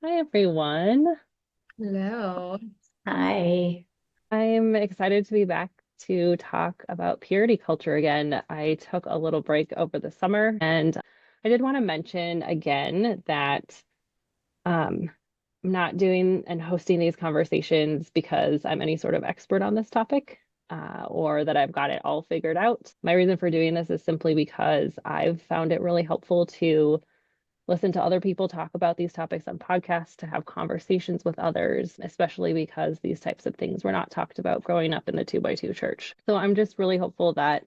Hi, everyone. Hello. Hi. I'm excited to be back to talk about purity culture again. I took a little break over the summer, and I did want to mention again that I'm not doing and hosting these conversations because I'm any sort of expert on this topic, or that I've got it all figured out. My reason for doing this is simply because I've found it really helpful to listen to other people talk about these topics on podcasts, to have conversations with others, especially because these types of things were not talked about growing up in the two by two church. So I'm just really hopeful that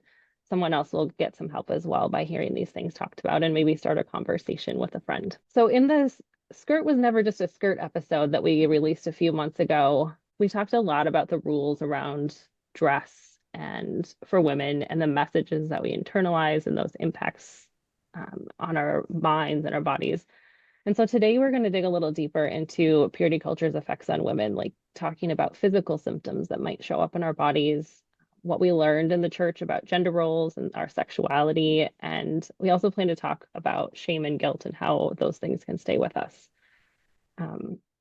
someone else will get some help as well by hearing these things talked about and maybe start a conversation with a friend. So in this Skirt Was Never Just a Skirt episode that we released a few months ago, we talked a lot about the rules around dress and for women and the messages that we internalize and those impacts on our minds and our bodies. And so today we're going to dig a little deeper into purity culture's effects on women, like talking about physical symptoms that might show up in our bodies, what we learned in the church about gender roles and our sexuality. And we also plan to talk about shame and guilt and how those things can stay with us.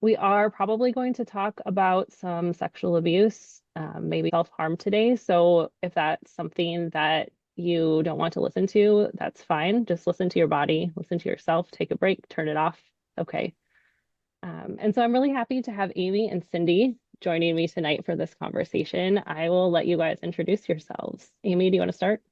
We are probably going to talk about some sexual abuse, maybe self-harm today. So if that's something that you don't want to listen to, that's fine. Just listen to your body, listen to yourself, take a break, turn it off. Okay. And so I'm really happy to have Amy and Cindy joining me tonight for this conversation. I will let you guys introduce yourselves. Amy, do you want to start?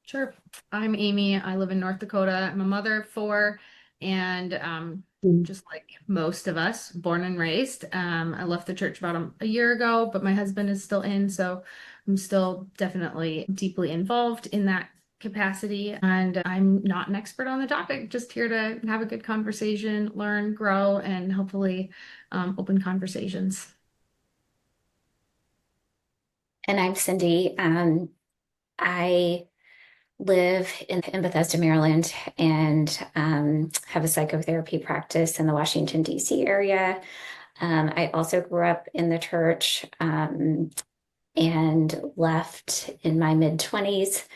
Sure. I'm Amy. I live in North Dakota. I'm a mother of four, and just like most of us, born and raised. I left the church about a year ago, but my husband is still in, so I'm still definitely deeply involved in that capacity. And I'm not an expert on the topic, just here to have a good conversation, learn, grow, and hopefully open conversations. And I'm Cindy. I live in Bethesda, Maryland, and have a psychotherapy practice in the Washington, D.C. area. I also grew up in the church and left in my mid-20s.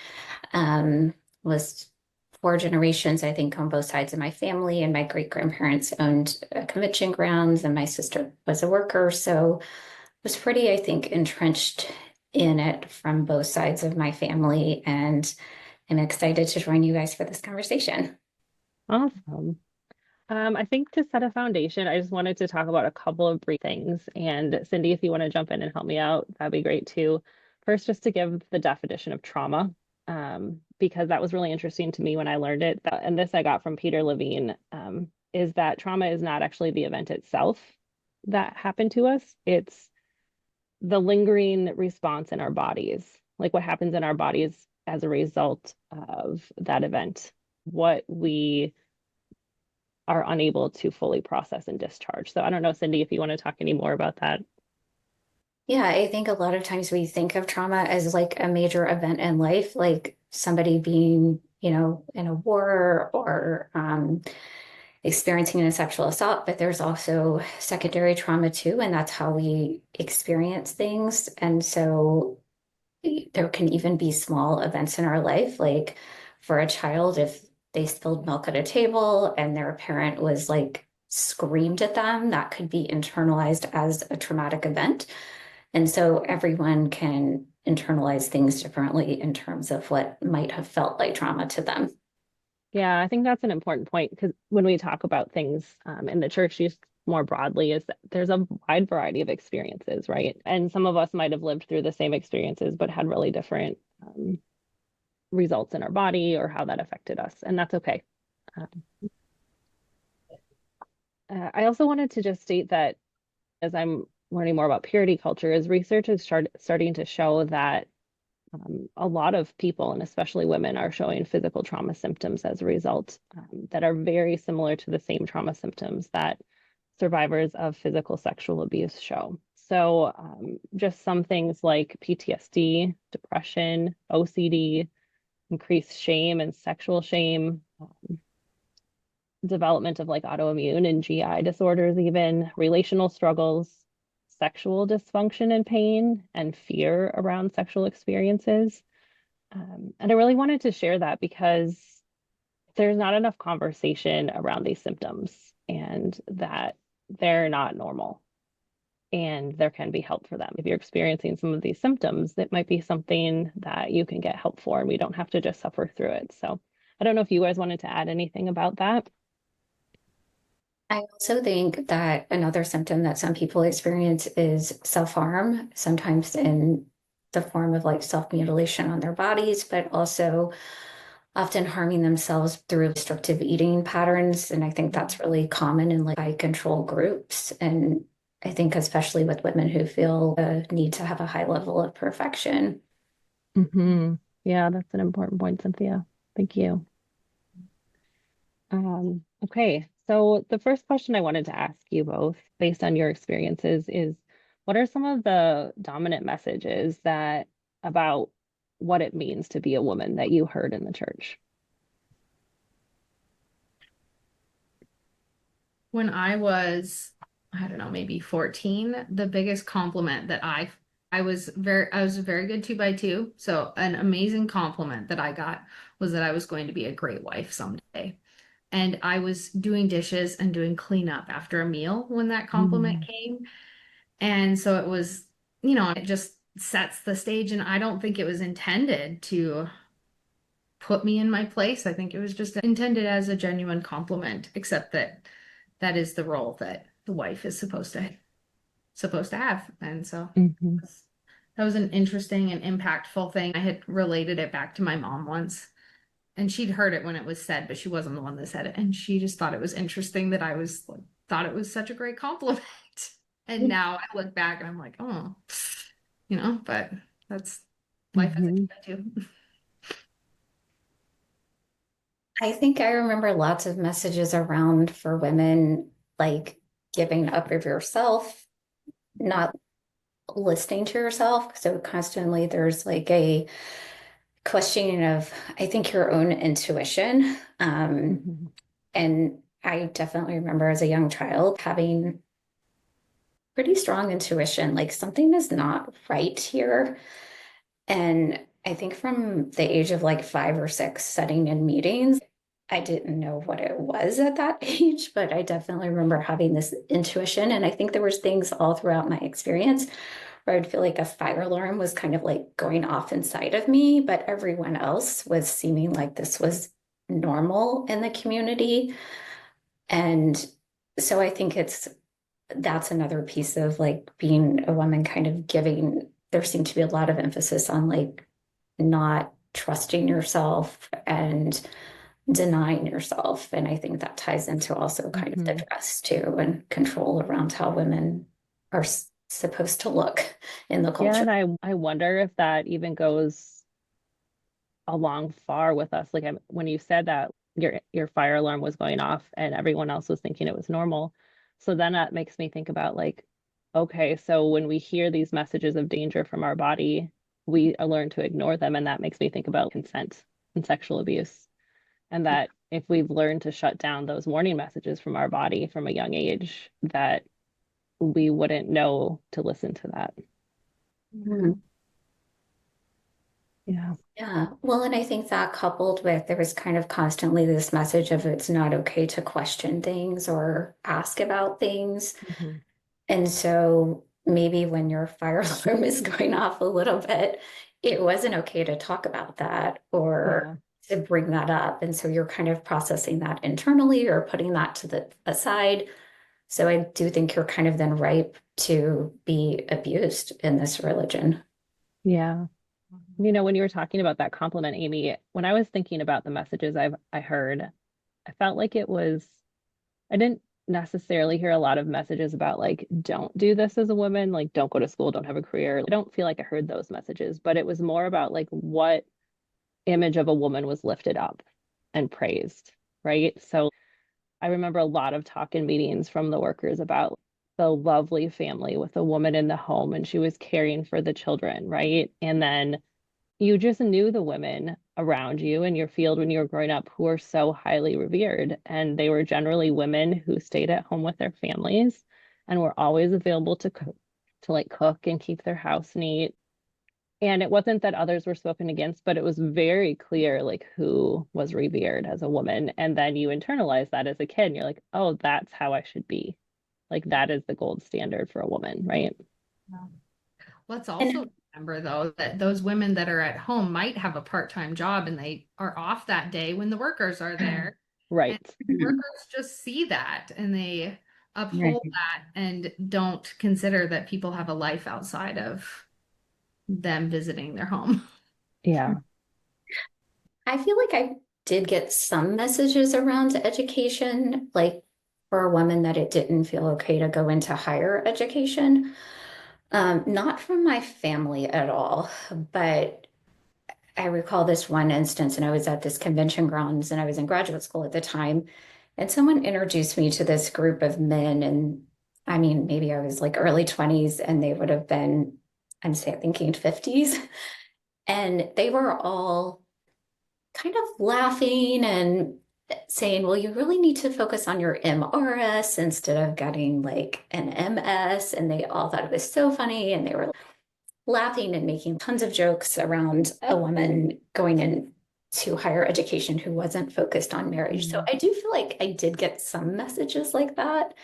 Was four generations, I think, on both sides of my family, and my great-grandparents owned convention grounds, and my sister was a worker. So was pretty, I think, entrenched in it from both sides of my family. And I'm excited to join you guys for this conversation. Awesome. I think to set a foundation, I just wanted to talk about a couple of brief things. And Cindy, if you want to jump in and help me out, that'd be great too. First, just to give the definition of trauma, because that was really interesting to me when I learned it. And this I got from Peter Levine, is that trauma is not actually the event itself that happened to us. It's the lingering response in our bodies, like what happens in our bodies as a result of that event, what we are unable to fully process and discharge. So I don't know, Cindy, if you want to talk any more about that. Yeah, I think a lot of times we think of trauma as like a major event in life, like somebody being, in a war or experiencing a sexual assault, but there's also secondary trauma too, and that's how we experience things. And so there can even be small events in our life, like for a child, if they spilled milk at a table and their parent was like screamed at them, that could be internalized as a traumatic event. And so everyone can internalize things differently in terms of what might have felt like trauma to them. Yeah, I think that's an important point because when we talk about things in the church, just more broadly, is that there's a wide variety of experiences, right? And some of us might have lived through the same experiences, but had really different results in our body or how that affected us. And that's okay. Um, I also wanted to just state that as I'm learning more about purity culture, is research is starting to show that a lot of people, and especially women, are showing physical trauma symptoms as a result that are very similar to the same trauma symptoms that survivors of physical sexual abuse show. So, just some things like PTSD, depression, OCD, increased shame and sexual shame, development of like autoimmune and GI disorders, even relational struggles, sexual dysfunction and pain, and fear around sexual experiences. And I really wanted to share that because there's not enough conversation around these symptoms, and that they're not normal and there can be help for them. If you're experiencing some of these symptoms, it might be something that you can get help for, and we don't have to just suffer through it. So I don't know if you guys wanted to add anything about that. I also think that another symptom that some people experience is self-harm, sometimes in the form of like self-mutilation on their bodies, but also often harming themselves through restrictive eating patterns. And I think that's really common in like high control groups. And I think especially with women who feel a need to have a high level of perfection. Yeah, that's an important point, Cynthia. Thank you. Okay, so the first question I wanted to ask you both, based on your experiences, is what are some of the dominant messages that about what it means to be a woman that you heard in the church? When I was, I don't know, maybe 14, the biggest compliment that I was a very good 2x2. So an amazing compliment that I got was that I was going to be a great wife someday. And I was doing dishes and doing cleanup after a meal when that compliment came. And so it was, it just sets the stage. And I don't think it was intended to put me in my place. I think it was just intended as a genuine compliment, except that that is the role that the wife is supposed to have. And so Mm-hmm. that was an interesting and impactful thing. I had related it back to my mom once, and she'd heard it when it was said, but she wasn't the one that said it. And she just thought it was interesting that I was like, thought it was such a great compliment. And now I look back and I'm like, oh, but that's life as a Mm-hmm. kid too. I think I remember lots of messages around for women, like giving up of yourself, not listening to yourself. So constantly there's like a questioning of, I think, your own intuition. Mm-hmm. And I definitely remember as a young child having pretty strong intuition, like something is not right here. And I think from the age of like 5 or 6, sitting in meetings, I didn't know what it was at that age, but I definitely remember having this intuition. And I think there was things all throughout my experience where I'd feel like a fire alarm was kind of like going off inside of me, but everyone else was seeming like this was normal in the community. And so I think that's another piece of like being a woman, kind of giving, there seemed to be a lot of emphasis on like not trusting yourself and denying yourself. And I think that ties into also kind of the Mm-hmm. dress too, and control around how women are supposed to look in the Yeah, culture. and I wonder if that even goes along far with us. Like when you said that your fire alarm was going off and everyone else was thinking it was normal. So then that makes me think about like, okay, so when we hear these messages of danger from our body, we learn to ignore them. And that makes me think about consent and sexual abuse. And that if we've learned to shut down those warning messages from our body from a young age, that we wouldn't know to listen to that. Mhm. Yeah. Yeah. Well, and I think that coupled with there was kind of constantly this message of it's not okay to question things or ask about things. Mhm. And so maybe when your fire alarm is going off a little bit, it wasn't okay to talk about that or Yeah. to bring that up. And so you're kind of processing that internally or putting that to the aside. So I do think you're kind of then ripe to be abused in this religion. Yeah. When you were talking about that compliment, Amy, when I was thinking about the messages I heard, I felt like I didn't necessarily hear a lot of messages about like, don't do this as a woman, like don't go to school, don't have a career. I don't feel like I heard those messages, but it was more about like what image of a woman was lifted up and praised, right? So I remember a lot of talk in meetings from the workers about the lovely family with a woman in the home and she was caring for the children, right? And then you just knew the women around you in your field when you were growing up who were so highly revered. And they were generally women who stayed at home with their families and were always available to cook, to like cook and keep their house neat. And it wasn't that others were spoken against, but it was very clear like who was revered as a woman. And then you internalize that as a kid and you're like, oh, that's how I should be. Like that is the gold standard for a woman, right? Yeah. Let's And also remember, though, that those women that are at home might have a part-time job and they are off that day when the workers are there. And Right. workers just see that and they right. uphold that and don't consider that people have a life outside of them visiting their home. Yeah. I feel like I did get some messages around education, like for a woman that it didn't feel okay to go into higher education. Not from my family at all, but I recall this one instance, and I was at this convention grounds and I was in graduate school at the time, and someone introduced me to this group of men. And I mean, maybe I was like early 20s, and they would have been, thinking 50s. And they were all kind of laughing and saying, well, you really need to focus on your MRS instead of getting like an MS. And they all thought it was so funny. And they were laughing and making tons of jokes around a woman going into higher education who wasn't focused on marriage. So I do feel like I did get some messages like that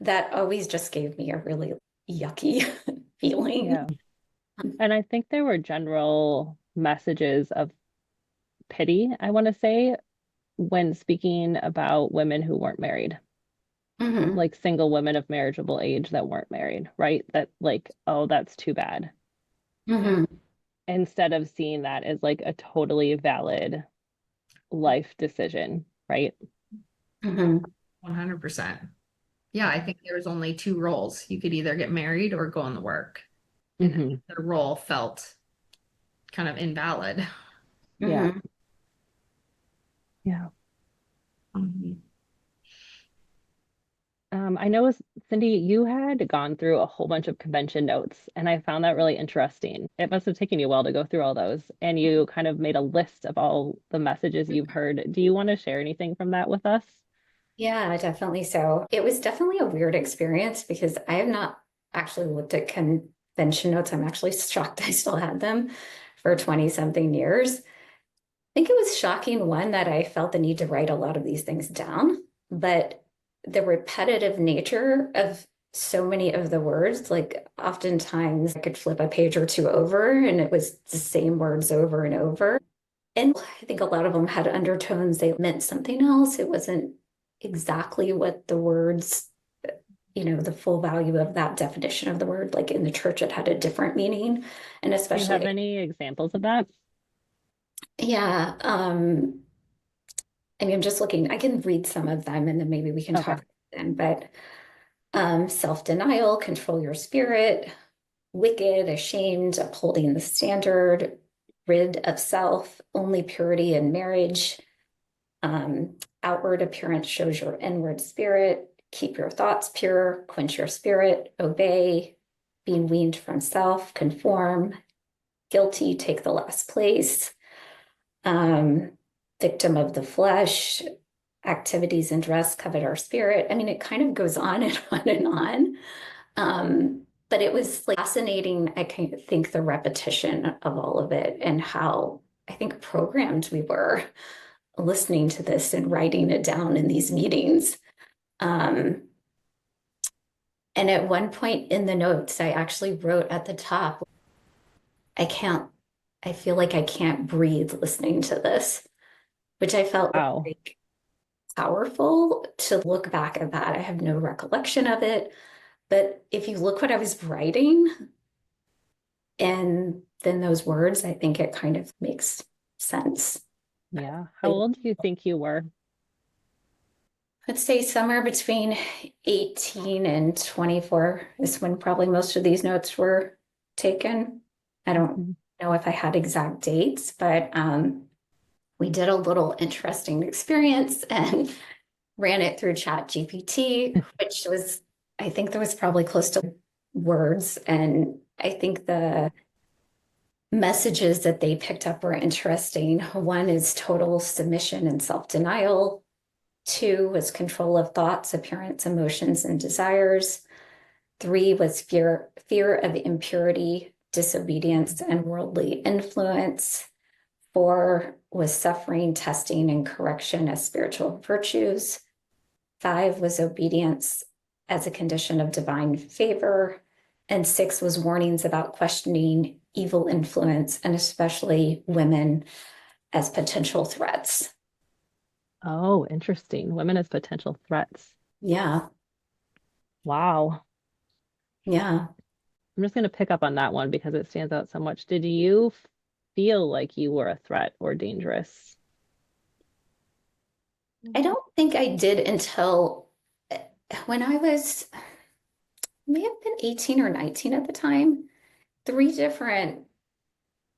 that always just gave me a really yucky feeling. Yeah. And I think there were general messages of pity, I want to say, when speaking about women who weren't married, Mhm. like single women of marriageable age that weren't married, right? That like, oh, that's too bad. Mhm. Instead of seeing that as like a totally valid life decision, right? Mhm. 100%. Yeah, I think there was only two roles. You could either get married or go on the work. And Hmm. the role felt kind of invalid. Yeah. Mhm. Yeah. Mhm. I know, Cindy, you had gone through a whole bunch of convention notes, and I found that really interesting. It must have taken you a while to go through all those, and you kind of made a list of all the messages you've heard. Do you want to share anything from that with us? Yeah, definitely so. It was definitely a weird experience because I have not actually looked at convention notes. I'm actually shocked I still had them for 20 something years. I think it was shocking, one, that I felt the need to write a lot of these things down, but the repetitive nature of so many of the words, like oftentimes I could flip a page or two over and it was the same words over and over. And I think a lot of them had undertones. They meant something else. It wasn't exactly what the words, the full value of that definition of the word. Like in the church, it had a different meaning. And Do you have especially, any examples of that? yeah, I mean, I'm just looking, I can read some of them and then maybe we can Okay. talk then. But self-denial, control your spirit, wicked, ashamed, upholding the standard, rid of self, only purity in marriage. Outward appearance shows your inward spirit. Keep your thoughts pure, quench your spirit, obey, being weaned from self, conform, guilty, take the last place, um, victim of the flesh, activities and dress covet our spirit. I mean, it kind of goes on and on and on. But it was like fascinating, I kind of think, the repetition of all of it and how I think programmed we were listening to this and writing it down in these meetings. Um, and at one point in the notes, I actually wrote at the top, I can't, I feel like I can't breathe listening to this, which I felt Wow. like powerful to look back at that. I have no recollection of it. But if you look what I was writing and then those words, I think it kind of makes sense. Yeah. How Like, old do you think you were? let's say somewhere between 18 and 24 is when probably most of these notes were taken. I don't Mhm. know if I had exact dates, but we did a little interesting experience and ran it through Chat GPT, which was, I think there was probably close to words. And I think the messages that they picked up were interesting. One is total submission and self-denial. Two was control of thoughts, appearance, emotions, and desires. Three was fear of impurity, disobedience, and worldly influence. Four was suffering, testing, and correction as spiritual virtues. Five was obedience as a condition of divine favor. And 6 was warnings about questioning evil influence and especially women as potential threats. Oh, interesting. Women as potential threats. Yeah, Wow. yeah. I'm just going to pick up on that one because it stands out so much. Did you feel like you were a threat or dangerous? I don't think I did until when I was, may have been 18 or 19 at the time. 3 different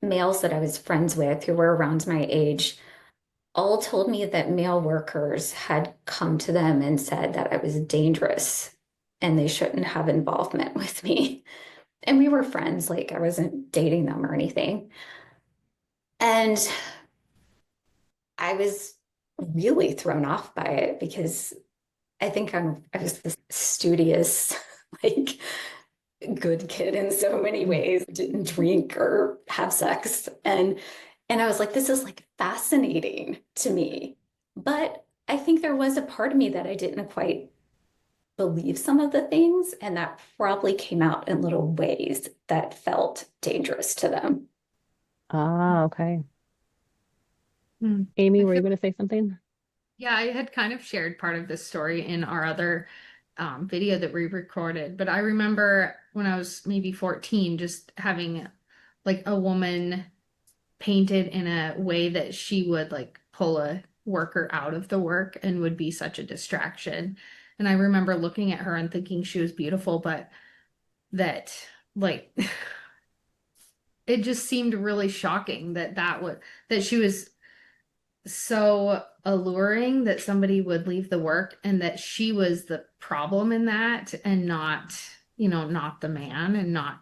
males that I was friends with who were around my age all told me that male workers had come to them and said that I was dangerous and they shouldn't have involvement with me. And we were friends, like I wasn't dating them or anything. And I was really thrown off by it because I think I was this studious, like good kid in so many ways, didn't drink or have sex. And I was like, this is like fascinating to me. But I think there was a part of me that I didn't quite believe some of the things, and that probably came out in little ways that felt dangerous to them. Ah, okay. Hmm. Amy, I were you feel, going to say something? yeah, I had kind of shared part of this story in our other video that we recorded, but I remember when I was maybe 14, just having like a woman painted in a way that she would like pull a worker out of the work and would be such a distraction. And I remember looking at her and thinking she was beautiful, but that like it just seemed really shocking that that she was so alluring that somebody would leave the work and that she was the problem in that and not, not the man, and not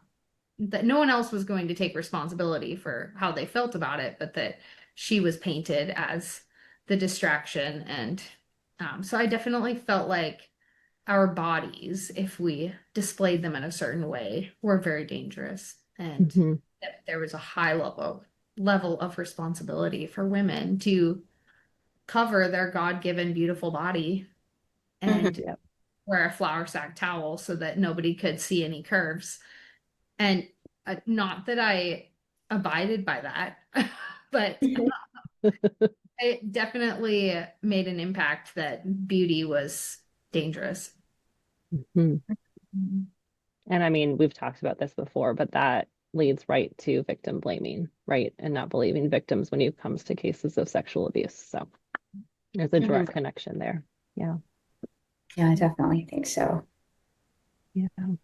that no one else was going to take responsibility for how they felt about it, but that she was painted as the distraction. And so I definitely felt like our bodies, if we displayed them in a certain way, were very dangerous, and Hmm. that there was a high level of responsibility for women to cover their God-given beautiful body and Mhm. Yep. wear a flour sack towel so that nobody could see any curves. And not that I abided by that, but it definitely made an impact that beauty was dangerous. Mhm. Mhm. And I mean, we've talked about this before, but that leads right to victim blaming, right? And not believing victims when it comes to cases of sexual abuse. So there's a Mhm. direct connection there. Yeah. Yeah, I definitely think so. Yeah. And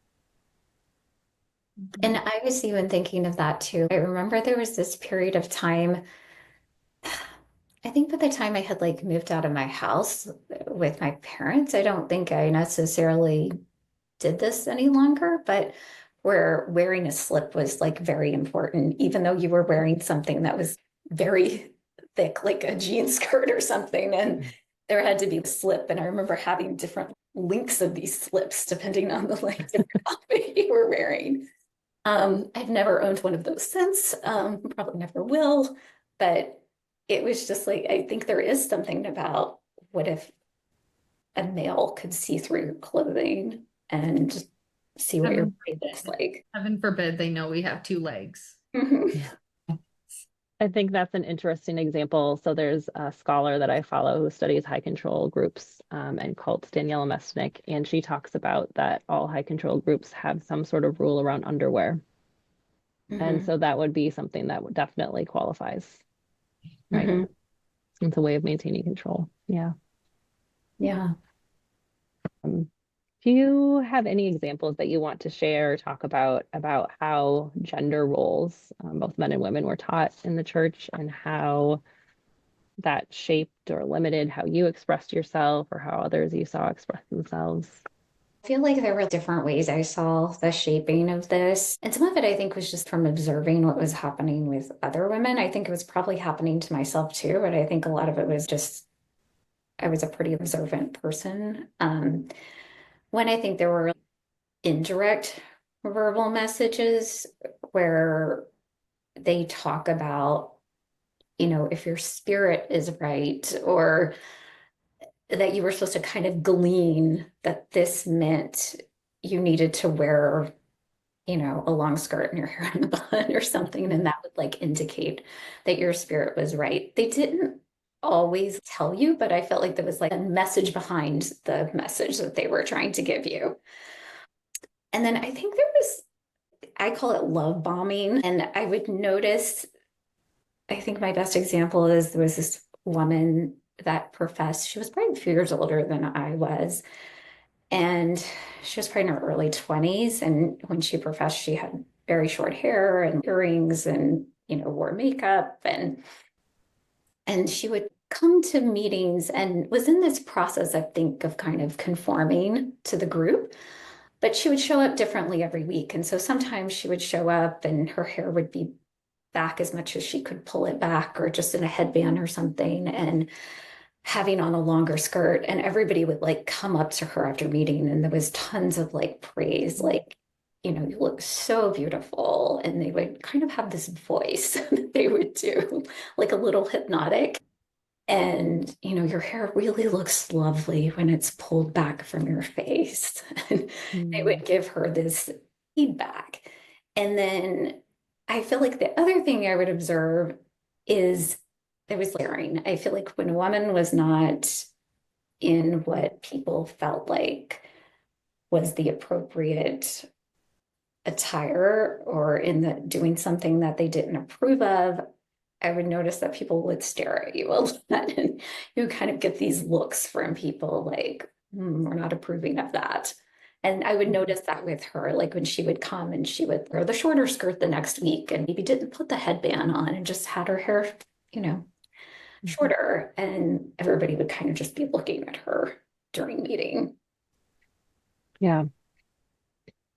Mhm. I was even thinking of that too. I remember there was this period of time, I think by the time I had like moved out of my house with my parents, I don't think I necessarily did this any longer, but where wearing a slip was like very important, even though you were wearing something that was very thick, like a jean skirt or something. And there had to be a slip. And I remember having different links of these slips depending on the like different outfit you were wearing. I've never owned one of those since, probably never will, but it was just like, I think there is something about what if a male could see through your clothing and see what your Heaven body looks forbid, like. heaven forbid they know we have two legs. Mhm. Yeah. I think that's an interesting example. So there's a scholar that I follow who studies high control groups and cults, Daniela Mesnick, and she talks about that all high control groups have some sort of rule around underwear. And Mhm. so that would be something that would definitely qualifies, right? Mhm. It's a way of maintaining control. Yeah. Yeah. Um, do you have any examples that you want to share or talk about how gender roles, both men and women, were taught in the church and how that shaped or limited how you expressed yourself or how others you saw express themselves? I feel like there were different ways I saw the shaping of this. And some of it I think was just from observing what was happening with other women. I think it was probably happening to myself too, but I think a lot of it was just I was a pretty observant person. When I think there were indirect verbal messages where they talk about, if your spirit is right, or that you were supposed to kind of glean that this meant you needed to wear, a long skirt and your hair in a bun or something, and that would like indicate that your spirit was right. They didn't always tell you, but I felt like there was like a message behind the message that they were trying to give you. And then I think there was, I call it love bombing. And I would notice, I think my best example is there was this woman that professed, she was probably a few years older than I was. And she was probably in her early 20s. And when she professed, she had very short hair and earrings and, wore makeup. And she would come to meetings and was in this process, I think, of kind of conforming to the group. But she would show up differently every week. And so sometimes she would show up and her hair would be back as much as she could pull it back or just in a headband or something. And having on a longer skirt, and everybody would like come up to her after meeting, and there was tons of like praise, like, you look so beautiful. And they would kind of have this voice that they would do, like a little hypnotic. And, your hair really looks lovely when it's pulled back from your face. And they Mm. would give her this feedback. And then I feel like the other thing I would observe is there was layering. I feel like when a woman was not in what people felt like was the appropriate attire or in the doing something that they didn't approve of, I would notice that people would stare at you a lot, and you kind of get these looks from people like, we're not approving of that. And I would notice that with her, like when she would come and she would wear the shorter skirt the next week and maybe didn't put the headband on and just had her hair, you know, Mhm. shorter. And everybody would kind of just be looking at her during meeting. Yeah.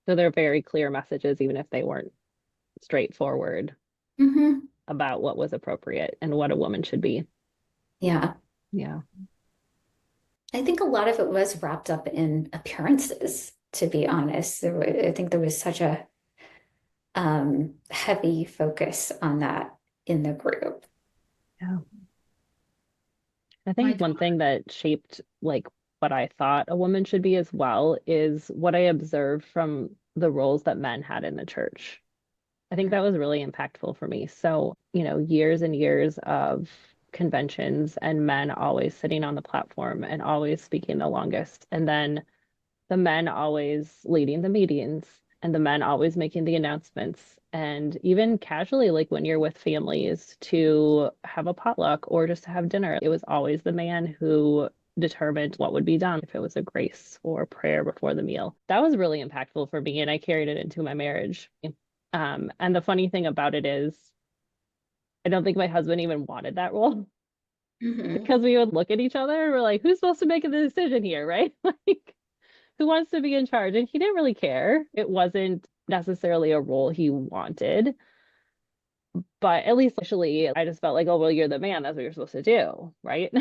So they're very clear messages, even if they weren't straightforward Hmm. about what was appropriate and what a woman should be. Yeah. Yeah. I think a lot of it was wrapped up in appearances, to be honest. I think there was such a heavy focus on that in the group. Yeah. I My think one daughter, thing that shaped like what I thought a woman should be as well is what I observed from the roles that men had in the church. I think that was really impactful for me. So, years and years of conventions and men always sitting on the platform and always speaking the longest. And then the men always leading the meetings and the men always making the announcements. And even casually, like when you're with families to have a potluck or just to have dinner, it was always the man who determined what would be done, if it was a grace or prayer before the meal. That was really impactful for me, and I carried it into my marriage. And the funny thing about it is, I don't think my husband even wanted that role Hmm. because we would look at each other and we're like, who's supposed to make the decision here, right? Like, who wants to be in charge? And he didn't really care. It wasn't necessarily a role he wanted, but at least initially, I just felt like, oh, well, you're the man. That's what you're supposed to do, right?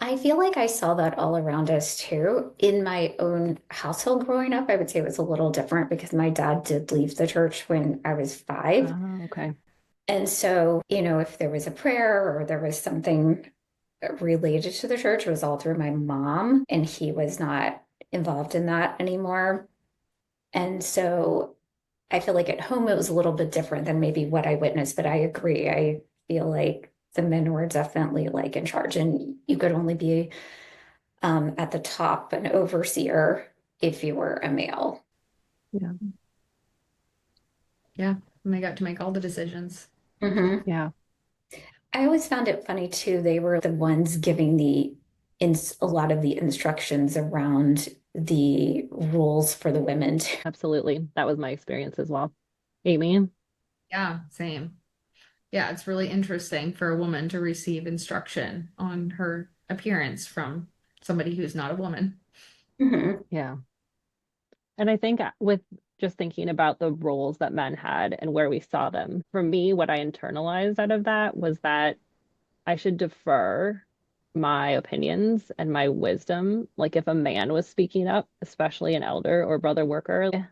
I feel like I saw that all around us too. In my own household growing up, I would say it was a little different because my dad did leave the church when I was 5. Oh, okay. And so, if there was a prayer or there was something related to the church, it was all through my mom, and he was not involved in that anymore. And so I feel like at home it was a little bit different than maybe what I witnessed, but I agree. I feel like the men were definitely like in charge, and you could only be at the top, an overseer, if you were a male. Yeah. yeah, and they got to make all the decisions. Hmm. Yeah. I always found it funny too. They were the ones giving a lot of the instructions around the rules for the women too. Absolutely. That was my experience as well. Amy? Yeah, same. Yeah, it's really interesting for a woman to receive instruction on her appearance from somebody who's not a woman. Hmm. Yeah. And I think with just thinking about the roles that men had and where we saw them, for me, what I internalized out of that was that I should defer my opinions and my wisdom. Like if a man was speaking up, especially an elder or brother worker,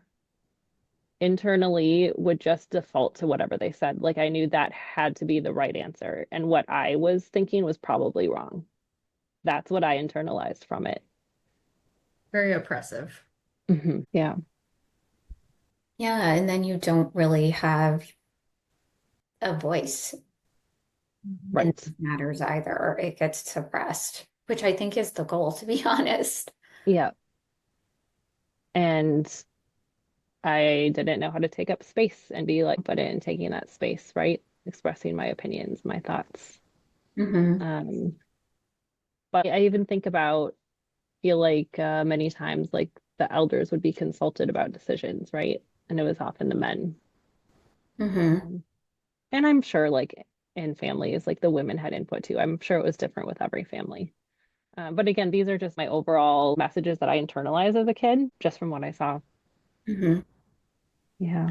internally would just default to whatever they said. Like I knew that had to be the right answer. And what I was thinking was probably wrong. That's what I internalized from it. Very oppressive. Yeah. Yeah, and then you don't really have a voice in Right. these matters either. It gets suppressed, which I think is the goal, to be honest. Yeah. And I didn't know how to take up space and be like, put it in taking that space, right? Expressing my opinions, my thoughts. Hmm. Um, but I even think about, feel like many times like the elders would be consulted about decisions, right? And it was often the men. Hmm. Um, and I'm sure like in families, like the women had input too. I'm sure it was different with every family. But again, these are just my overall messages that I internalized as a kid, just from what I saw. Hmm. Yeah.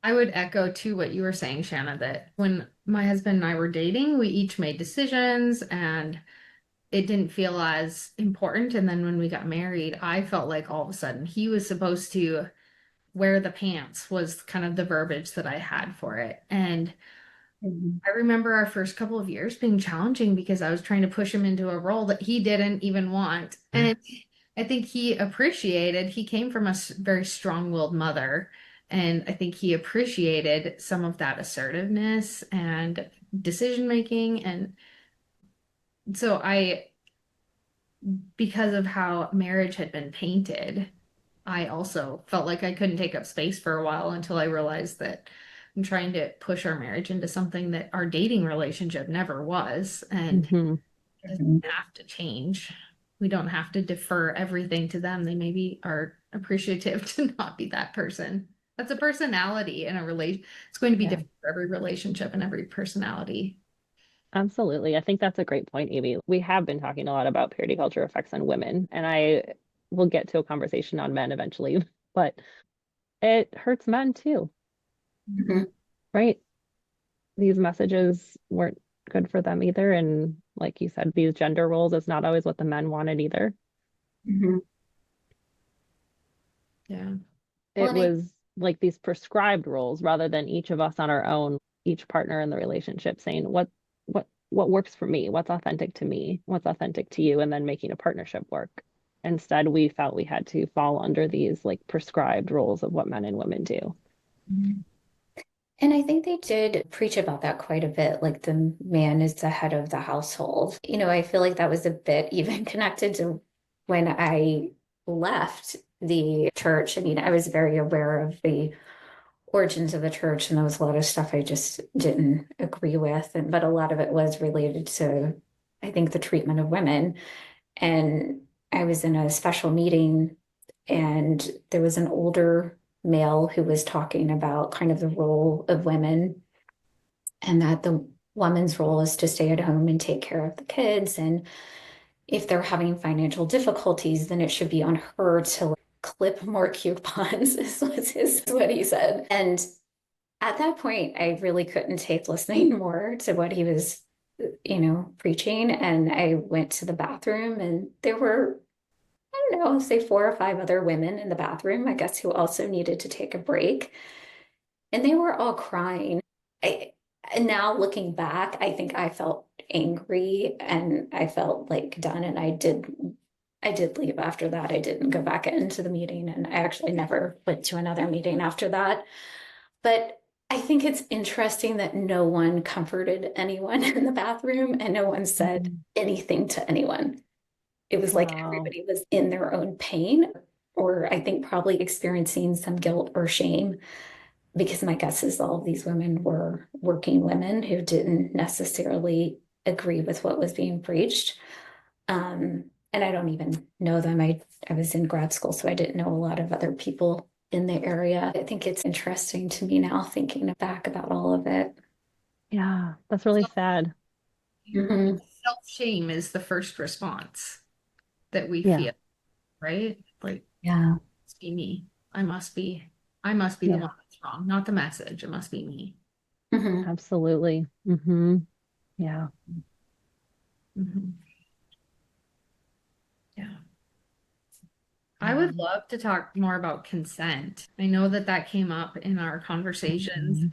I would echo to what you were saying, Shanna, that when my husband and I were dating, we each made decisions and it didn't feel as important. And then when we got married, I felt like all of a sudden he was supposed to wear the pants, was kind of the verbiage that I had for it. And Hmm. I remember our first couple of years being challenging because I was trying to push him into a role that he didn't even want. And I think he appreciated, he came from a very strong-willed mother. And I think he appreciated some of that assertiveness and decision making. And so because of how marriage had been painted, I also felt like I couldn't take up space for a while until I realized that I'm trying to push our marriage into something that our dating relationship never was. And Hmm. it doesn't have to change. We don't have to defer everything to them. They maybe are appreciative to not be that person. That's a personality in a relation. It's going to be Yeah. different for every relationship and every personality. Absolutely. I think that's a great point, Amy. We have been talking a lot about purity culture effects on women, and I will get to a conversation on men eventually, but it hurts men too, Hmm. right? These messages weren't good for them either. And like you said, these gender roles is not always what the men wanted either. Hmm. Yeah. Well, It was like these prescribed roles rather than each of us on our own, each partner in the relationship saying what works for me, what's authentic to me, what's authentic to you, and then making a partnership work. Instead, we felt we had to fall under these like prescribed roles of what men and women do. and I think they did preach about that quite a bit. Like the man is the head of the household. I feel like that was a bit even connected to when I left the church. I mean, I was very aware of the origins of the church, and there was a lot of stuff I just didn't agree with. But a lot of it was related to, I think, the treatment of women. And I was in a special meeting, and there was an older male who was talking about kind of the role of women, and that the woman's role is to stay at home and take care of the kids. And if they're having financial difficulties, then it should be on her to clip more coupons, is what he said. And at that point, I really couldn't take listening more to what he was, preaching. And I went to the bathroom, and there were, I don't know, say 4 or 5 other women in the bathroom, I guess, who also needed to take a break. And they were all crying. I, and now looking back, I think I felt angry and I felt like done. And I did leave after that. I didn't go back into the meeting, and I actually never went to another meeting after that. But I think it's interesting that no one comforted anyone in the bathroom and no one said Mhm. anything to anyone. It was like Wow. everybody was in their own pain, or I think probably experiencing some guilt or shame, because my guess is all of these women were working women who didn't necessarily agree with what was being preached. And I don't even know them. I was in grad school, so I didn't know a lot of other people in the area. I think it's interesting to me now thinking back about all of it. Yeah, that's really sad. Hmm. Self-shame is the first response that we Yeah. feel, right? Like, Yeah. must be me. I must be, I must be the Yeah, one that's wrong, not the message. It must be me. Hmm. absolutely. Yeah. Mhm. Yeah. I would Yeah. love to talk more about consent. I know that that came up in our conversations, Mhm.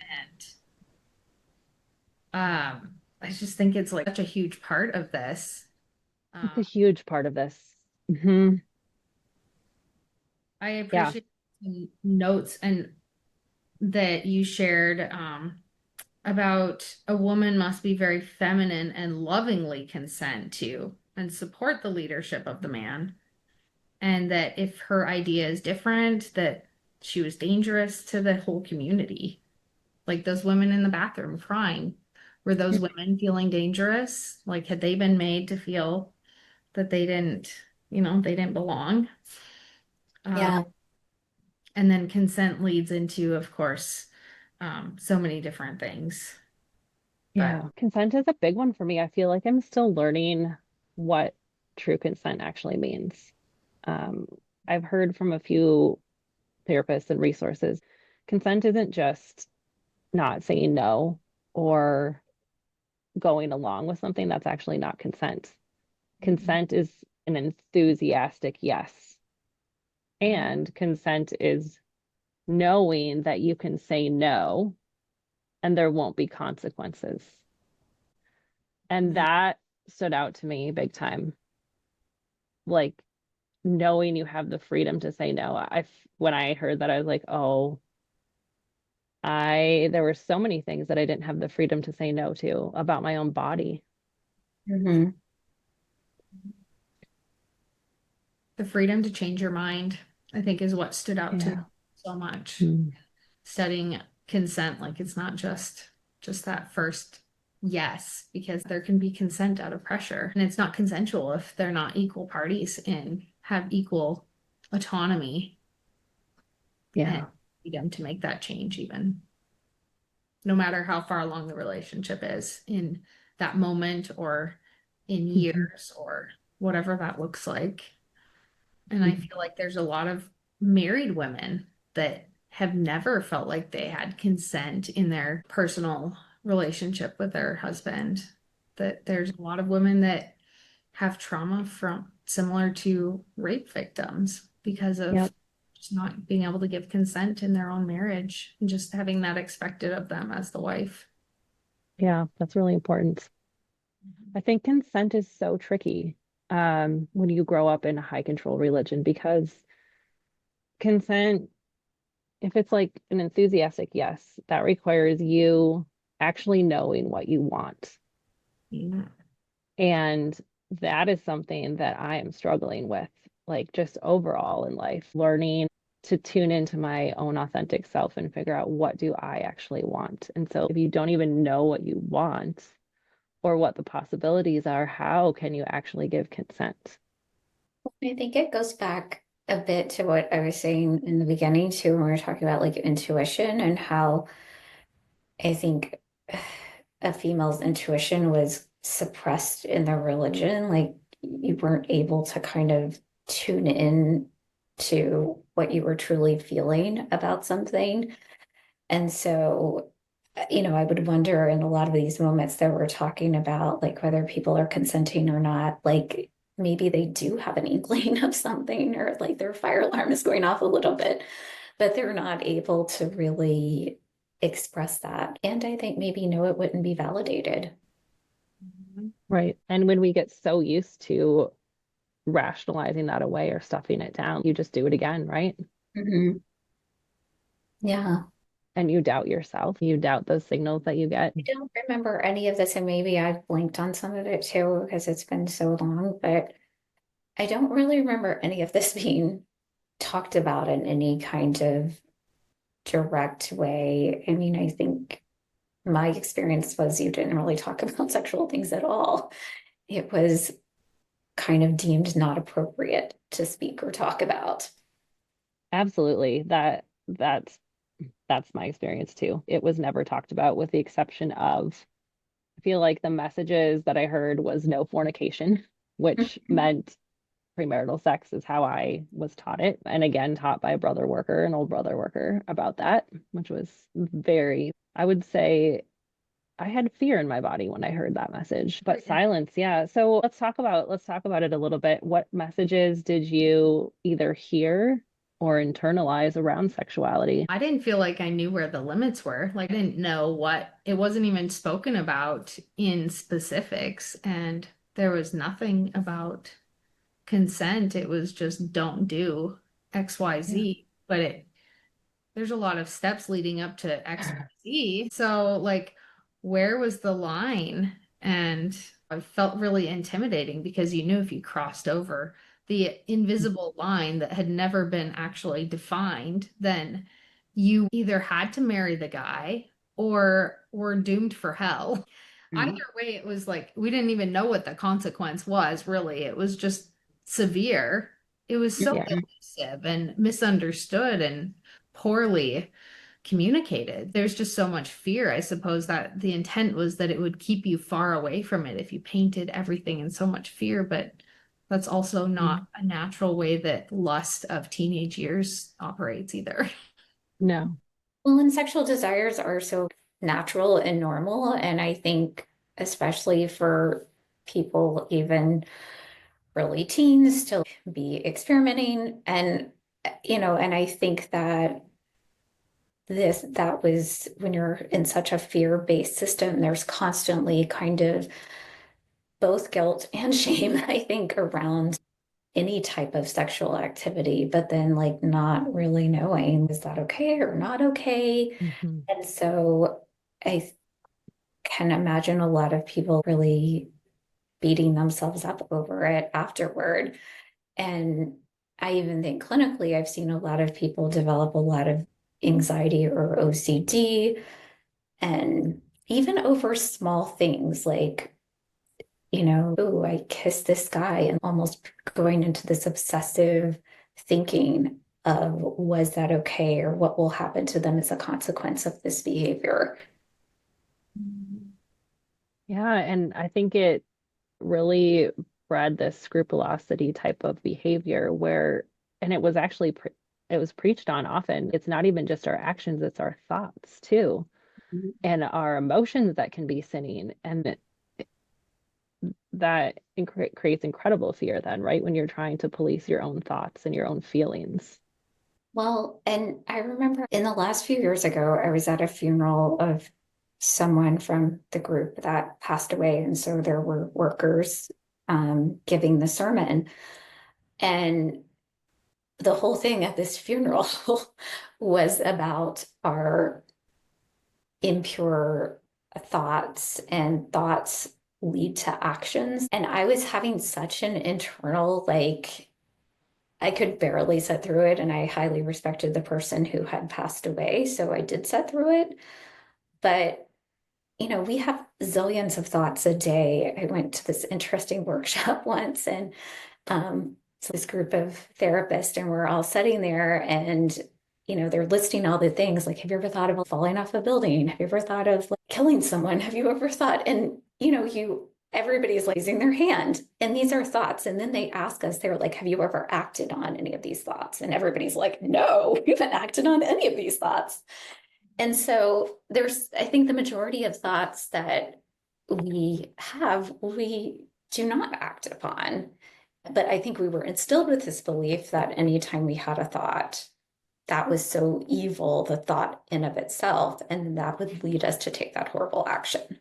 and I just think it's like such a huge part of this. It's a huge part of this. I Yeah. appreciate the notes and that you shared about a woman must be very feminine and lovingly consent to and support the leadership of the man. And that if her idea is different, that she was dangerous to the whole community. Like those women in the bathroom crying. Were those women feeling dangerous? Like had they been made to feel that they didn't, they didn't belong? Uh, Yeah. and then consent leads into, of course, so many different things. But Yeah. Consent is a big one for me. I feel like I'm still learning what true consent actually means. Um, I've heard from a few therapists and resources. Consent isn't just not saying no or going along with something. That's actually not consent. Consent is an enthusiastic yes. And consent is knowing that you can say no and there won't be consequences. And that stood out to me big time. Like knowing you have the freedom to say no. When I heard that, I was like, oh, there were so many things that I didn't have the freedom to say no to about my own body. Hmm. the freedom to change your mind, I think, is what stood out to me Yeah. so much. Mm. Studying consent, like it's not just that first yes, because there can be consent out of pressure. And it's not consensual if they're not equal parties and have equal autonomy and Yeah. freedom to make that change, even no matter how far along the relationship is in that moment or in Mhm. years or whatever that looks like. And I Mhm. feel like there's a lot of married women that have never felt like they had consent in their personal relationship with their husband. That there's a lot of women that have trauma from similar to rape victims because of Yep. just not being able to give consent in their own marriage and just having that expected of them as the wife. Yeah, that's really important. I think consent is so tricky when you grow up in a high control religion because consent, if it's like an enthusiastic yes, that requires you actually knowing what you want. Yeah. And that is something that I am struggling with, like just overall in life, learning to tune into my own authentic self and figure out what do I actually want. And so if you don't even know what you want or what the possibilities are, how can you actually give consent? I think it goes back a bit to what I was saying in the beginning too, when we were talking about like intuition and how I think a female's intuition was suppressed in their religion. Like you weren't able to kind of tune in to what you were truly feeling about something. And so, I would wonder in a lot of these moments that we're talking about, like whether people are consenting or not, like maybe they do have an inkling of something or like their fire alarm is going off a little bit, but they're not able to really express that. And I think maybe no, it wouldn't be validated. Right. And when we get so used to rationalizing that away or stuffing it down, you just do it again, right? Mhm. Yeah. And you doubt yourself, you doubt those signals that you get. I don't remember any of this, and maybe I've blinked on some of it too because it's been so long, but I don't really remember any of this being talked about in any kind of direct way. I mean, I think my experience was you didn't really talk about sexual things at all. It was kind of deemed not appropriate to speak or talk about. Absolutely. That's my experience too. It was never talked about with the exception of I feel like the messages that I heard was no fornication, which Mhm. meant premarital sex is how I was taught it. And again, taught by a brother worker, an old brother worker about that, which was very, I would say I had fear in my body when I heard that message. But silence, yeah. So let's talk about it a little bit. What messages did you either hear or internalize around sexuality? I didn't feel like I knew where the limits were. Like I didn't know what it wasn't even spoken about in specifics. And there was nothing about consent. It was just don't do Yeah. XYZ. But there's a lot of steps leading up to XYZ. So, like, where was the line? And I felt really intimidating because you knew if you crossed over the invisible line that had never been actually defined, then you either had to marry the guy or were doomed for hell. Either Mm. way, it was like we didn't even know what the consequence was, really. It was just severe. It was so Yeah. elusive and misunderstood and poorly communicated. There's just so much fear. I suppose that the intent was that it would keep you far away from it if you painted everything in so much fear, but that's also not a natural way that lust of teenage years operates either. No. Well, and sexual desires are so natural and normal. And I think, especially for people, even early teens, to be experimenting. And, and I think that that was when you're in such a fear-based system, there's constantly kind of both guilt and shame, I think, around any type of sexual activity, but then like not really knowing, is that okay or not okay? Mhm. And so I can imagine a lot of people really beating themselves up over it afterward. And I even think clinically, I've seen a lot of people develop a lot of anxiety or OCD, and even over small things like, oh, I kissed this guy, and almost going into this obsessive thinking of, was that okay? Or what will happen to them as a consequence of this behavior? Yeah, and I think it really bred this scrupulosity type of behavior where, and it was actually it was preached on often. It's not even just our actions, it's our thoughts too, and our emotions that can be sinning, and that creates incredible fear then, right? When you're trying to police your own thoughts and your own feelings. Well, and I remember in the last few years ago, I was at a funeral of someone from the group that passed away. And so there were workers giving the sermon. And the whole thing at this funeral was about our impure thoughts, and thoughts lead to actions. And I was having such an internal, like, I could barely sit through it, and I highly respected the person who had passed away. So I did sit through it. But, we have zillions of thoughts a day. I went to this interesting workshop once, and so this group of therapists, and we're all sitting there, and they're listing all the things like, have you ever thought of falling off a building? Have you ever thought of like killing someone? Have you ever thought? And everybody's like raising their hand, and these are thoughts. And then they ask us, they're like, have you ever acted on any of these thoughts? And everybody's like, no, we haven't acted on any of these thoughts. And so I think the majority of thoughts that we have, we do not act upon. But I think we were instilled with this belief that anytime we had a thought, that was so evil, the thought in of itself, and that would lead us to take that horrible action.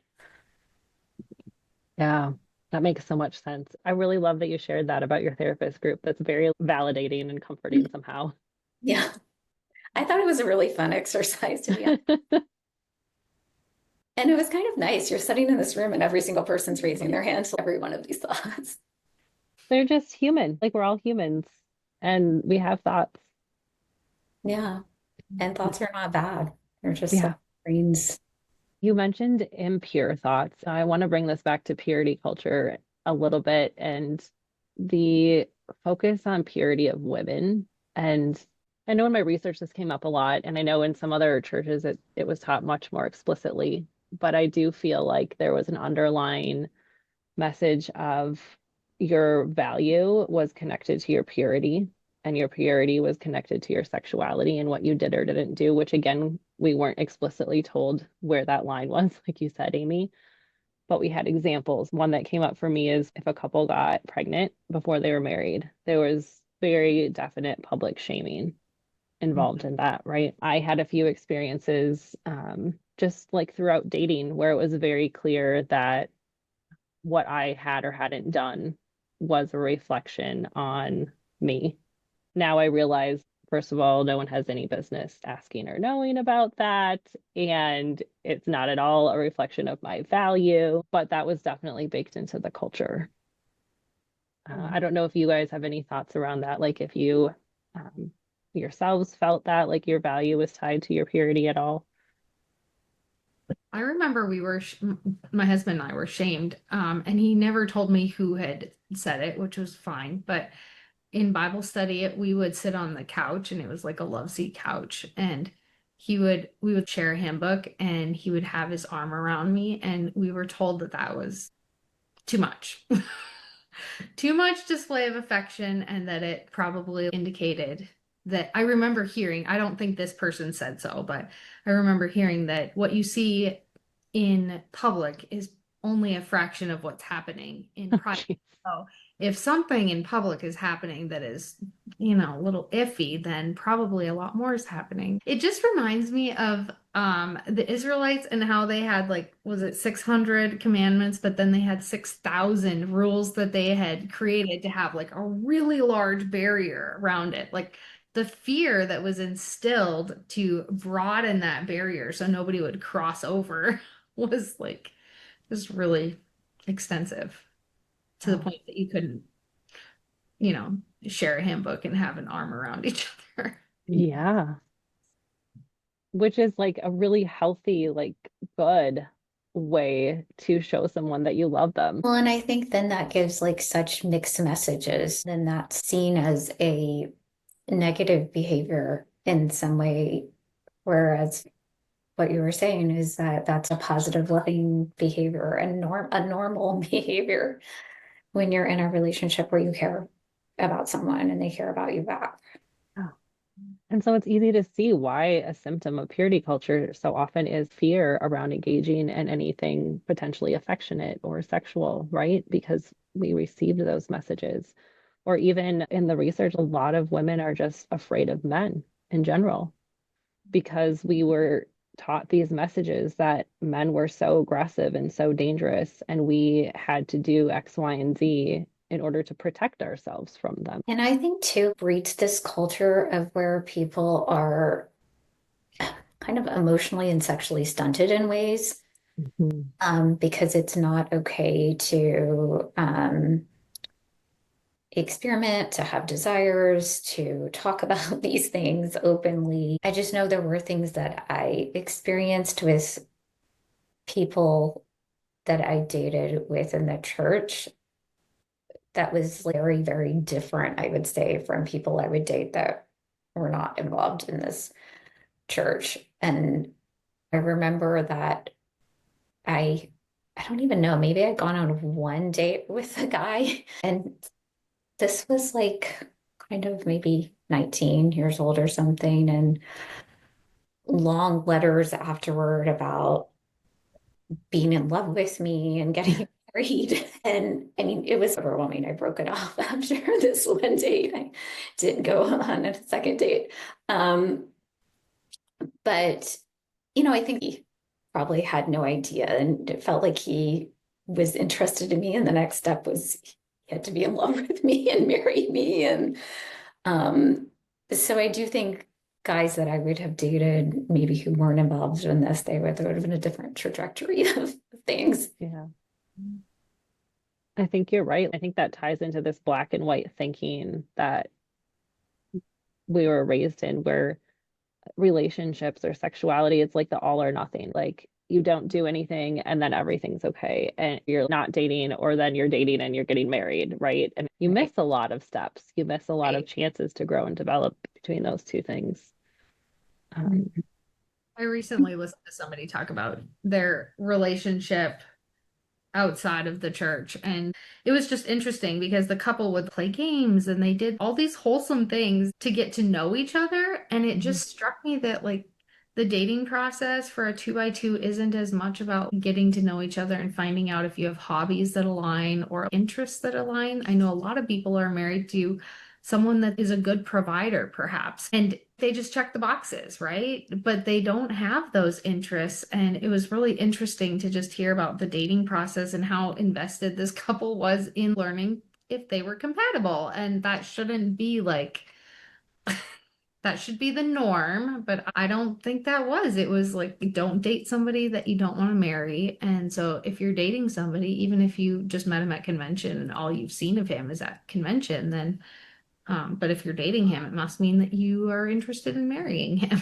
Yeah, that makes so much sense. I really love that you shared that about your therapist group. That's very validating and comforting somehow. Yeah, I thought it was a really fun exercise, to be honest. And it was kind of nice. You're sitting in this room and every single person's raising their hand to every one of these thoughts. They're just human. Like we're all humans and we have thoughts. Yeah. And thoughts are not bad. They're just like Yeah. brains. You mentioned impure thoughts. I want to bring this back to purity culture a little bit and the focus on purity of women. And I know in my research this came up a lot, and I know in some other churches it was taught much more explicitly, but I do feel like there was an underlying message of your value was connected to your purity, and your purity was connected to your sexuality and what you did or didn't do, which again, we weren't explicitly told where that line was, like you said, Amy, but we had examples. One that came up for me is if a couple got pregnant before they were married, there was very definite public shaming involved in that, right? I had a few experiences just like throughout dating where it was very clear that what I had or hadn't done was a reflection on me. Now I realize, first of all, no one has any business asking or knowing about that. And it's not at all a reflection of my value, but that was definitely baked into the culture. I don't know if you guys have any thoughts around that, like if you yourselves felt that like your value was tied to your purity at all. I remember my husband and I were shamed, and he never told me who had said it, which was fine. But in Bible study, we would sit on the couch, and it was like a love seat couch, and we would share a handbook, and he would have his arm around me, and we were told that that was too much. Too much display of affection, and that it probably indicated that I remember hearing, I don't think this person said so, but I remember hearing that what you see in public is only a fraction of what's happening in private. Jeez. So if something in public is happening that is, a little iffy, then probably a lot more is happening. It just reminds me of the Israelites and how they had, like, was it 600 commandments, but then they had 6,000 rules that they had created to have like a really large barrier around it. Like the fear that was instilled to broaden that barrier so nobody would cross over was like just really extensive, to the Oh, point that you couldn't, you know, share a handbook and have an arm around each other. yeah. Which is like a really healthy, like good way to show someone that you love them. Well, and I think then that gives like such mixed messages. Then that's seen as a negative behavior in some way, whereas what you were saying is that that's a positive, loving behavior and a normal behavior when you're in a relationship where you care about someone and they care about you back. Oh. And so it's easy to see why a symptom of purity culture so often is fear around engaging in anything potentially affectionate or sexual, right? Because we received those messages. Or even in the research, a lot of women are just afraid of men in general because we were taught these messages that men were so aggressive and so dangerous, and we had to do X, Y, and Z in order to protect ourselves from them. And I think too breeds this culture of where people are kind of emotionally and sexually stunted in ways, Mhm. because it's not okay to experiment, to have desires, to talk about these things openly. I just know there were things that I experienced with people that I dated within the church that was very, very different, I would say, from people I would date that were not involved in this church. And I remember that I I don't even know, maybe I'd gone on one date with a guy, and this was like kind of maybe 19 years old or something, and long letters afterward about being in love with me and getting married. And I mean, it was overwhelming. I broke it off after this one date. I didn't go on a second date. Um, but, I think he probably had no idea, and it felt like he was interested in me. And the next step was he had to be in love with me and marry me. And um, so I do think guys that I would have dated, maybe who weren't involved in this, there would have been a different trajectory of things. Yeah. I think you're right. I think that ties into this black and white thinking that we were raised in, where relationships or sexuality, it's like the all or nothing. Like you don't do anything and then everything's okay. And you're not dating, or then you're dating and you're getting married, right? And you Right. miss a lot of steps. You miss a lot of Right. chances to grow and develop between those two things. Um, I recently listened to somebody talk about their relationship outside of the church. And it was just interesting because the couple would play games and they did all these wholesome things to get to know each other. And it Mhm. just struck me that, like, the dating process for a two by two isn't as much about getting to know each other and finding out if you have hobbies that align or interests that align. I know a lot of people are married to someone that is a good provider, perhaps. And they just check the boxes, right? But they don't have those interests. And it was really interesting to just hear about the dating process and how invested this couple was in learning if they were compatible. And that shouldn't be like, that should be the norm, but I don't think that was. It was like, don't date somebody that you don't want to marry. And so if you're dating somebody, even if you just met him at convention and all you've seen of him is at convention, then, but if you're dating him, it must mean that you are interested in marrying him.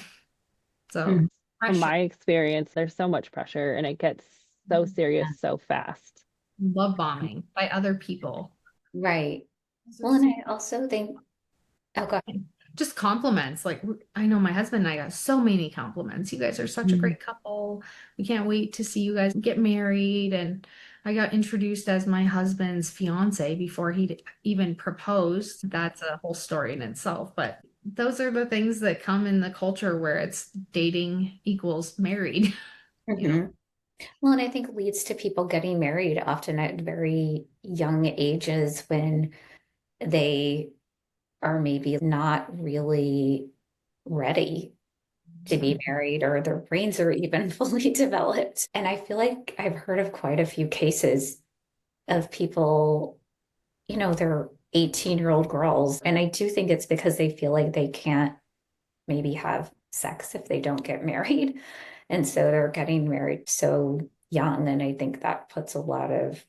So From pressure, my experience, there's so much pressure and it gets so serious so fast. love bombing by other people. Right. Well, and I also think, oh, go ahead. Just compliments. Like, I know my husband and I got so many compliments. You guys are such a great couple. We can't wait to see you guys get married. And I got introduced as my husband's fiance before he'd even proposed. That's a whole story in itself. But those are the things that come in the culture where it's dating equals married, you know. Mhm. Well, and I think leads to people getting married often at very young ages when they are maybe not really ready to be married or their brains are even fully developed. And I feel like I've heard of quite a few cases of people, they're 18-year-old girls. And I do think it's because they feel like they can't maybe have sex if they don't get married. And so they're getting married so young. And I think that puts a lot of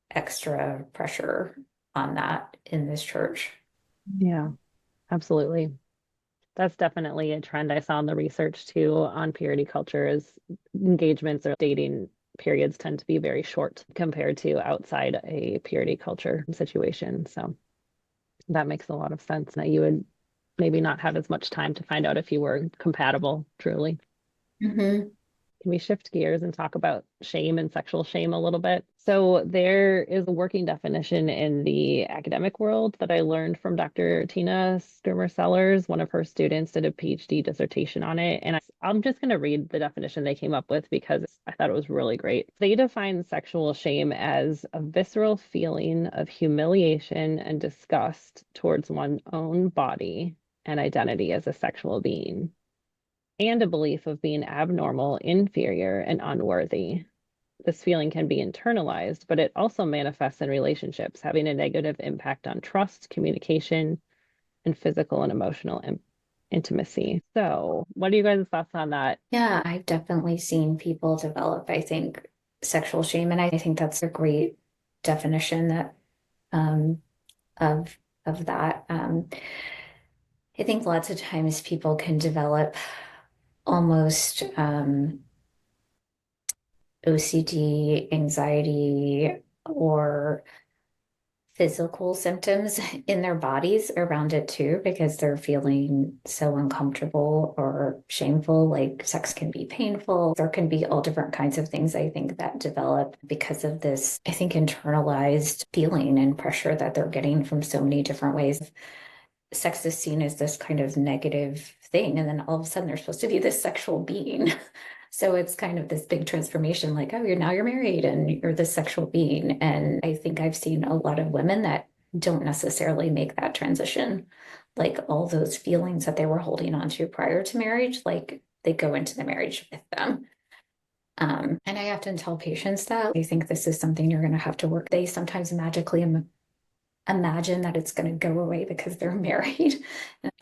extra pressure on that in this church. Yeah, absolutely. That's definitely a trend I saw in the research too on purity culture is engagements or dating periods tend to be very short compared to outside a purity culture situation. So that makes a lot of sense. That you would maybe not have as much time to find out if you were compatible truly. Mm-hmm. Can we shift gears and talk about shame and sexual shame a little bit? So, there is a working definition in the academic world that I learned from Dr. Tina Skirmer Sellers. One of her students did a PhD dissertation on it. And I'm just going to read the definition they came up with because I thought it was really great. They define sexual shame as a visceral feeling of humiliation and disgust towards one's own body and identity as a sexual being and a belief of being abnormal, inferior, and unworthy. This feeling can be internalized, but it also manifests in relationships, having a negative impact on trust, communication, and physical and emotional intimacy. So, what are you guys' thoughts on that? Yeah, I've definitely seen people develop, I think, sexual shame. And I think that's a great definition that um, of that. I think lots of times people can develop almost OCD, anxiety, or physical symptoms in their bodies around it too, because they're feeling so uncomfortable or shameful. Like sex can be painful. There can be all different kinds of things I think that develop because of this, I think, internalized feeling and pressure that they're getting from so many different ways. Sex is seen as this kind of negative thing. And then all of a sudden they're supposed to be this sexual being. So it's kind of this big transformation, like, oh, you're married and you're this sexual being. And I think I've seen a lot of women that don't necessarily make that transition. Like all those feelings that they were holding on to prior to marriage, like they go into the marriage with them. And I often tell patients that I think this is something you're going to have to work. They sometimes magically imagine that it's going to go away because they're married.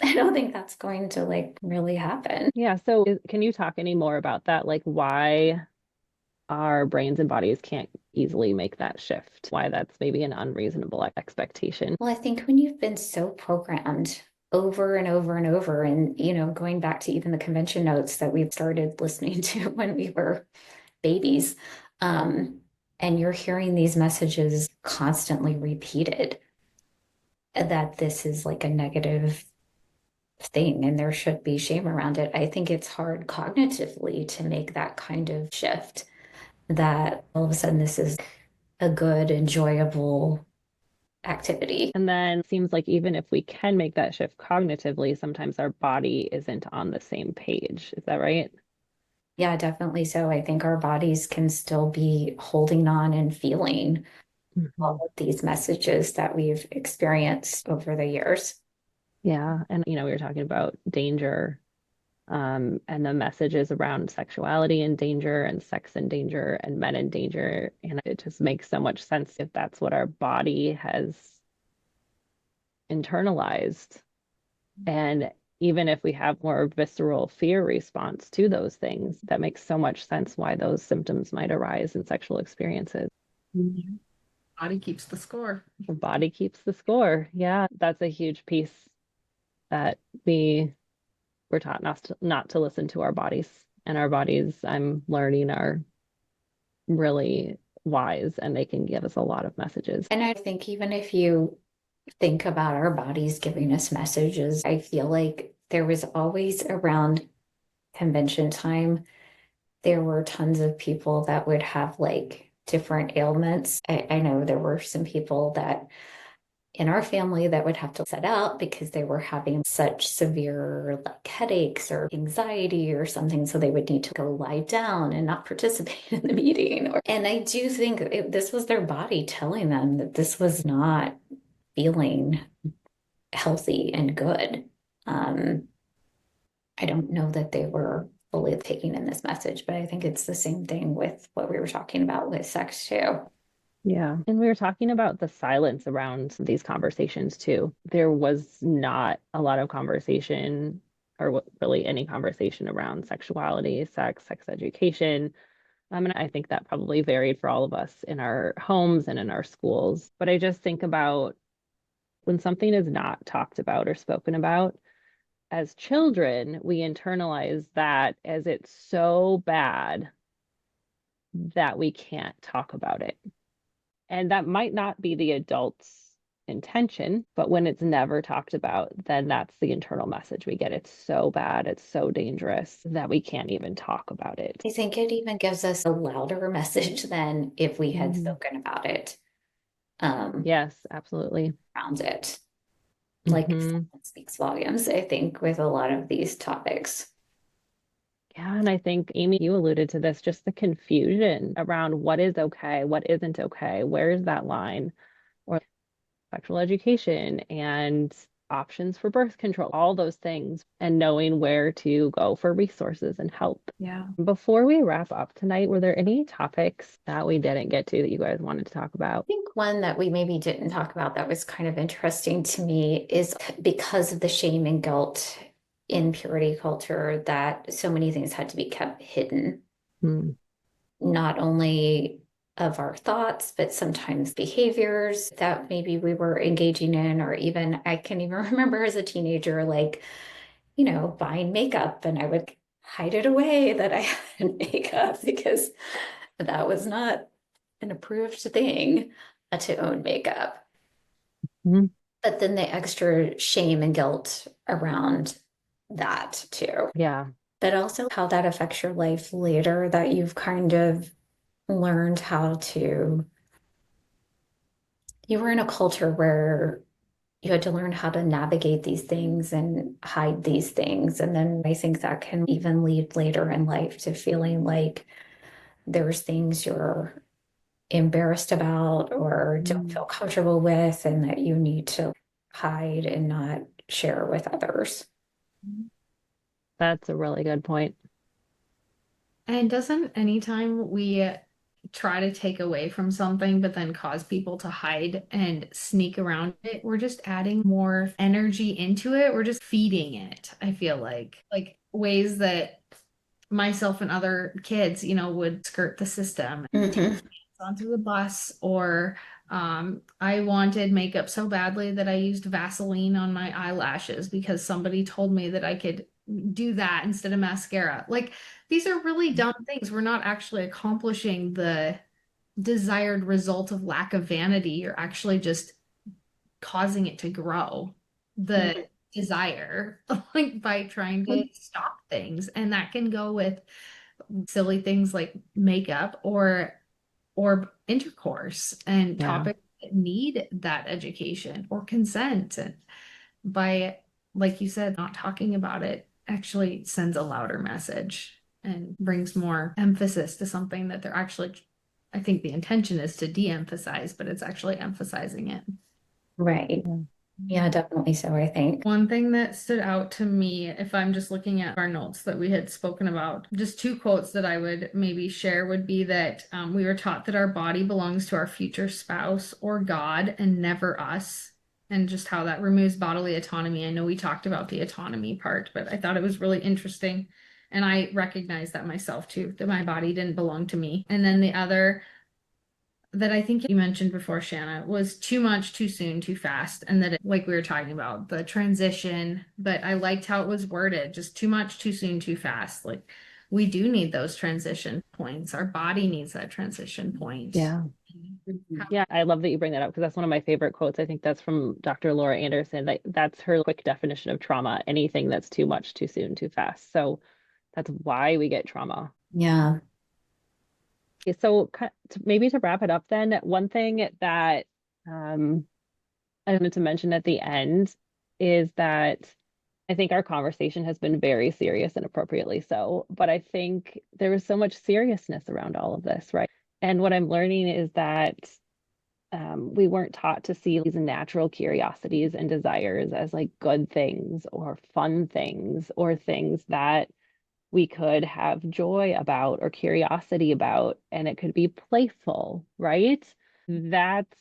I don't think that's going to like really happen. Yeah, so can you talk any more about that? Like why our brains and bodies can't easily make that shift? Why that's maybe an unreasonable expectation? Well, I think when you've been so programmed over and over and over, and going back to even the convention notes that we've started listening to when we were babies, and you're hearing these messages constantly repeated that this is like a negative thing and there should be shame around it. I think it's hard cognitively to make that kind of shift that all of a sudden this is a good, enjoyable activity. And then it seems like even if we can make that shift cognitively, sometimes our body isn't on the same page. Is that right? Yeah, definitely so. I think our bodies can still be holding on and feeling Mhm. all of these messages that we've experienced over the years. Yeah. And, we were talking about danger, and the messages around sexuality and danger and sex and danger and men in danger. And it just makes so much sense if that's what our body has internalized. And even if we have more visceral fear response to those things, that makes so much sense why those symptoms might arise in sexual experiences. Mhm. Body keeps the score. The body keeps the score. Yeah, that's a huge piece that we were taught not to listen to our bodies. And our bodies, I'm learning, are really wise and they can give us a lot of messages. And I think even if you think about our bodies giving us messages, I feel like there was always around convention time, there were tons of people that would have like different ailments. I know there were some people that in our family that would have to set out because they were having such severe like headaches or anxiety or something. So they would need to go lie down and not participate in the meeting. And I do think this was their body telling them that this was not feeling healthy and good. Um, I don't know that they were fully taking in this message, but I think it's the same thing with what we were talking about with sex too. Yeah. And we were talking about the silence around these conversations too. There was not a lot of conversation or really any conversation around sexuality, sex education. And I think that probably varied for all of us in our homes and in our schools. But I just think about when something is not talked about or spoken about, as children, we internalize that as it's so bad that we can't talk about it. And that might not be the adult's intention, but when it's never talked about, then that's the internal message we get. It's so bad, it's so dangerous that we can't even talk about it. I think it even gives us a louder message than if we had Mhm. spoken about it Yes, absolutely. around it. Like Hmm. it speaks volumes, I think, with a lot of these topics. Yeah, and I think, Amy, you alluded to this, just the confusion around what is okay, what isn't okay, where is that line, or sexual education and options for birth control, all those things, and knowing where to go for resources and help. Yeah. Before we wrap up tonight, were there any topics that we didn't get to that you guys wanted to talk I about? think one that we maybe didn't talk about that was kind of interesting to me is because of the shame and guilt in purity culture that so many things had to be kept hidden, Hmm. not only of our thoughts, but sometimes behaviors that maybe we were engaging in, or even I can even remember as a teenager, like, buying makeup and I would hide it away that I had makeup because that was not an approved thing to own makeup. Mhm. But then the extra shame and guilt around that too. Yeah. But also how that affects your life later, that you've kind of learned how to, you were in a culture where you had to learn how to navigate these things and hide these things. And then I think that can even lead later in life to feeling like there's things you're embarrassed about or don't Mm. feel comfortable with, and that you need to hide and not share with others. That's a really good point. And doesn't anytime we try to take away from something, but then cause people to hide and sneak around it, we're just adding more energy into it. We're just feeding it, I feel like ways that myself and other kids, would skirt the system and take Mhm. onto the bus, or I wanted makeup so badly that I used Vaseline on my eyelashes because somebody told me that I could do that instead of mascara. Like these are really dumb things. We're not actually accomplishing the desired result of lack of vanity. You're actually just causing it to grow. The desire, like by trying to stop things. And that can go with silly things like makeup or intercourse and Yeah. topics that need that education or consent. And by, like you said, not talking about it actually sends a louder message and brings more emphasis to something that they're actually I think the intention is to de-emphasize, but it's actually emphasizing it. Right. Yeah. Yeah, definitely so, I think. One thing that stood out to me, if I'm just looking at our notes that we had spoken about, just two quotes that I would maybe share would be that we were taught that our body belongs to our future spouse or God and never us, and just how that removes bodily autonomy. I know we talked about the autonomy part, but I thought it was really interesting. And I recognize that myself too, that my body didn't belong to me. And then the other that I think you mentioned before, Shanna, was too much, too soon, too fast. And that, like we were talking about, the transition, but I liked how it was worded, just too much, too soon, too fast. Like we do need those transition points. Our body needs that transition point. Yeah. Yeah, I love that you bring that up because that's one of my favorite quotes. I think that's from Dr. Laura Anderson. That's her quick definition of trauma, anything that's too much, too soon, too fast. So that's why we get trauma. Yeah. Okay, so maybe to wrap it up then, one thing that I wanted to mention at the end is that I think our conversation has been very serious and appropriately so, but I think there was so much seriousness around all of this, right? And what I'm learning is that we weren't taught to see these natural curiosities and desires as like good things or fun things or things that we could have joy about or curiosity about, and it could be playful, right? That's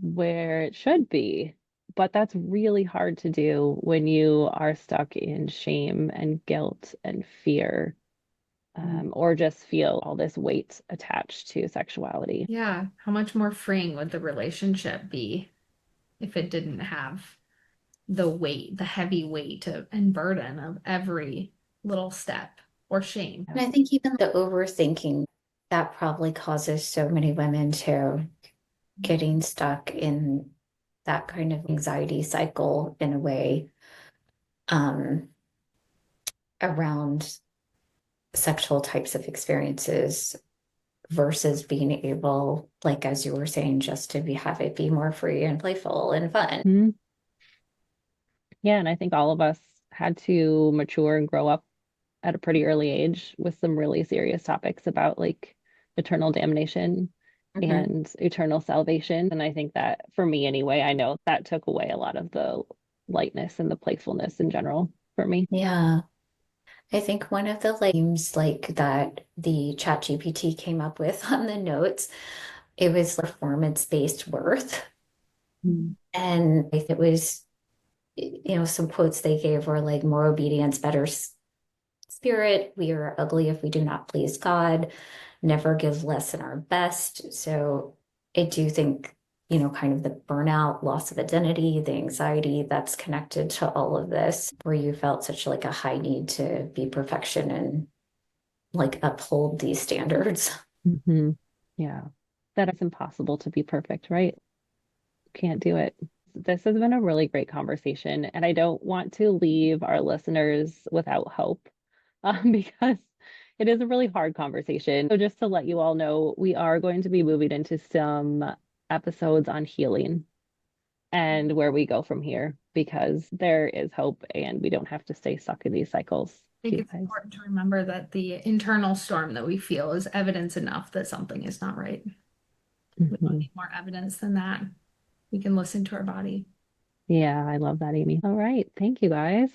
where it should be. But that's really hard to do when you are stuck in shame and guilt and fear, or just feel all this weight attached to sexuality. Yeah. How much more freeing would the relationship be if it didn't have the weight, the heavy weight and burden of every little step or shame? And I think even the overthinking that probably causes so many women to getting stuck in that kind of anxiety cycle in a way, um, around sexual types of experiences versus being able, like as you were saying, just to have it be more free and playful and fun. Mhm. Yeah, and I think all of us had to mature and grow up at a pretty early age with some really serious topics about like eternal damnation Mhm. and eternal salvation. And I think that for me anyway, I know that took away a lot of the lightness and the playfulness in general for me. Yeah. I think one of the themes like that the chat GPT came up with on the notes, it was performance-based worth. Mm. And it was, some quotes they gave were like more obedience, better spirit. We are ugly if we do not please God, never give less than our best. So I do think, kind of the burnout, loss of identity, the anxiety that's connected to all of this, where you felt such like a high need to be perfection and like uphold these standards. Hmm. Yeah, that it's impossible to be perfect, right? Can't do it. This has been a really great conversation, and I don't want to leave our listeners without hope, because it is a really hard conversation. So just to let you all know, we are going to be moving into some episodes on healing and where we go from here, because there is hope and we don't have to stay stuck in these cycles. I think You it's guys. important to remember that the internal storm that we feel is evidence enough that something is not right. We don't Mhm. need more evidence than that. We can listen to our body. Yeah, I love that, Amy. All right. Thank you guys.